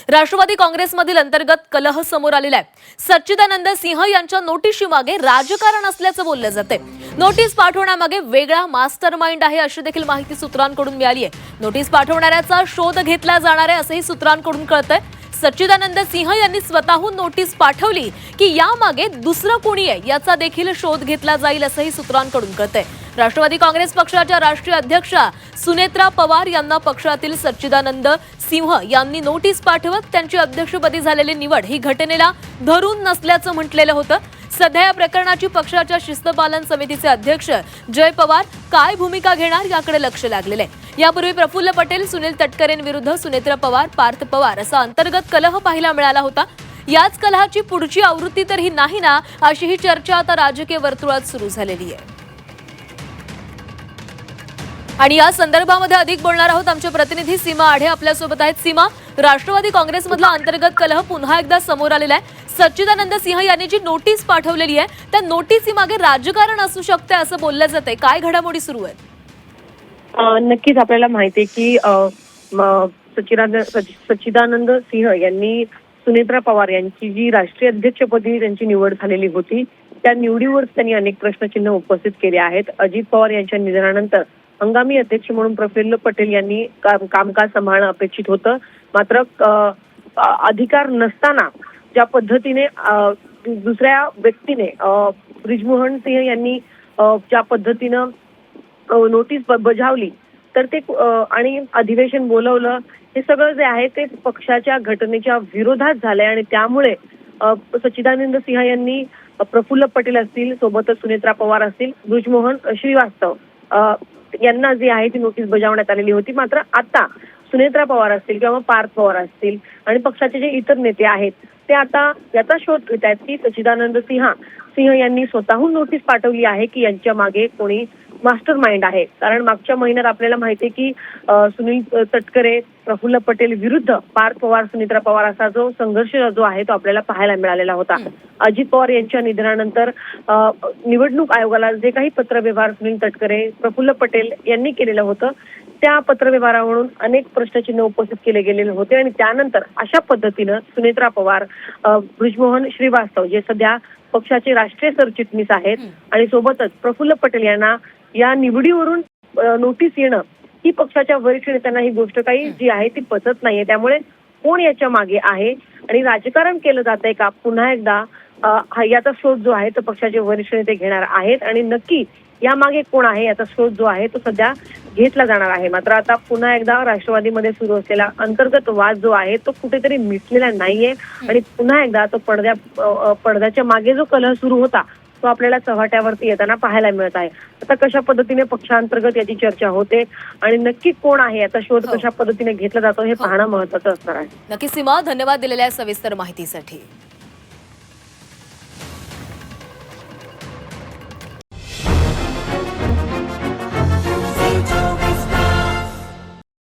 राष्ट्रवादी काँग्रेसमधील अंतर्गत कलह समोर आलेला आहे। सच्चिदानंद सिंह यांच्या नोटीशीमागे राजकारण असल्याचं बोललं जाते। नोटीस पाठवण्यामागे वेगळा मास्टर माइंड आहे अशी देखील माहिती सूत्रांकडून मिळाली आहे। नोटीस पाठवणाऱ्याचा शोध घेतला जाणार आहे असंही सूत्रांकडून कळतंय। सच्चिदानंद सिंह यांनी स्वतःहून नोटीस पाठवली की यामागे दुसरं कोणी आहे याचा देखील शोध घेतला जाईल असंही सूत्रांकडून कळतंय। राष्ट्रवादी काँग्रेस पक्षाच्या राष्ट्रीय अध्यक्षा सुनेत्रा पवार यांना पक्षातील सच्चिदानंद सिंह यांनी नोटीस पाठवत त्यांची अध्यक्षपदी झालेली निवड ही घटनेला धरून नसल्याचं म्हटलेलं होतं। सध्या या प्रकरणाची पक्षाच्या शिस्तपालन समितीचे अध्यक्ष जय पवार काय भूमिका घेणार याकडे लक्ष लागलेलं आहे। यापूर्वी प्रफुल्ल पटेल, सुनील तटकरेंविरुद्ध सुनेत्रा पवार, पार्थ पवार असा अंतर्गत कलह पाहायला मिळाला होता। याच कलहाची पुढची आवृत्ती तर ही नाही ना अशी ही चर्चा आता राजकीय वर्तुळात सुरू झालेली आहे। आणि या संदर्भामध्ये अधिक बोलणार आहोत आमचे प्रतिनिधी सीमा आढे आपल्यासोबत आहेत। सीमा, राष्ट्रवादी काँग्रेसमधला अंतर्गत कलह पुन्हा एकदा समोर आलेला आहे। सच्चिदानंद सिंह यांनी जी नोटीस पाठवलेली आहे त्या नोटीसीमागे राजकारण असू शकते असं बोललं जातंय। काय घडामोडी सुरू आहेत? नक्कीच आपल्याला माहिती आहे की सच्चिदानंद सिंह यांनी सुनेत्रा पवार यांची जी राष्ट्रीय अध्यक्षपदी त्यांची निवड झालेली होती त्या निवडीवर त्यांनी अनेक प्रश्नचिन्ह उपस्थित केले आहेत। अजित पवार यांच्या निधनानंतर हंगामी अध्यक्ष म्हणून प्रफुल्ल पटेल यांनी कामकाज सांभाळणं अपेक्षित होतं। मात्र अधिकार नसताना ज्या पद्धतीने दुसऱ्या व्यक्तीने ब्रिजमोहन सिंह यांनी ज्या पद्धतीनं नोटीस बजावली तर ते आणि अधिवेशन बोलवलं हे सगळं जे आहे ते पक्षाच्या घटनेच्या विरोधात झालंय आणि त्यामुळे सच्चिदानंद सिंह यांनी प्रफुल्ल पटेल असतील, सोबतच सुनेत्रा पवार असतील, ब्रिजमोहन श्रीवास्तव यांना जी आहे ती नोटीस बजावण्यात आलेली होती। मात्र आता सुनेत्रा पवार असतील किंवा पार्थ पवार असतील आणि पक्षाचे जे इतर नेते आहेत ते आता याचा शोध घेत आहेत की सच्चिदानंद सिंह यांनी स्वतःहून नोटीस पाठवली आहे की यांच्या मागे कोणी मास्टर माइंड आहे। कारण मागच्या महिन्यात आपल्याला माहिती आहे की सुनील तटकरे, प्रफुल्ल पटेल विरुद्ध पार्थ पवार, सुनेत्रा पवार असा जो संघर्ष जो आहे तो आपल्याला पाहायला मिळालेला होता। अजित पवार यांच्या निधनानंतर निवडणूक आयोगाला जे काही पत्रव्यवहार सुनील तटकरे, प्रफुल्ल पटेल यांनी केलेलं होतं त्या पत्रव्यवहारावरून अनेक प्रश्नचिन्ह उपस्थित केले गेलेले होते आणि त्यानंतर अशा पद्धतीनं सुनेत्रा पवार, ब्रिजमोहन श्रीवास्तव जे सध्या पक्षाचे राष्ट्रीय सरचिटणीस आहेत आणि सोबतच प्रफुल्ल पटेल यांना या निवडीवरून नोटीस येणं ही पक्षाच्या वरिष्ठ नेत्यांना ही गोष्ट काही जी आहे ती पचत नाहीये। त्यामुळे कोण याच्या मागे आहे आणि राजकारण केलं जात आहे का पुन्हा एकदा याचा शोध जो आहे तो पक्षाचे वरिष्ठ नेते घेणार आहेत आणि नक्की यामागे कोण आहे याचा शोध जो आहे तो सध्या घेतला जाणार आहे। मात्र आता पुन्हा एकदा राष्ट्रवादीमध्ये सुरू असलेला अंतर्गत वाद जो आहे तो कुठेतरी मिटलेला नाहीये आणि पुन्हा एकदा तो पडद्याच्या मागे जो कलह सुरू होता तो आपल्याला चव्हाट्यावरती येताना पाहायला मिळत आहे। आता कशा पद्धतीने पक्षांतर्गत याची चर्चा होते आणि नक्की कोण आहे याचा शोध कशा पद्धतीने घेतला जातो हे पाहणं महत्त्वाचं असणार आहे। नक्की सीमा, धन्यवाद दिलेल्या सविस्तर माहितीसाठी।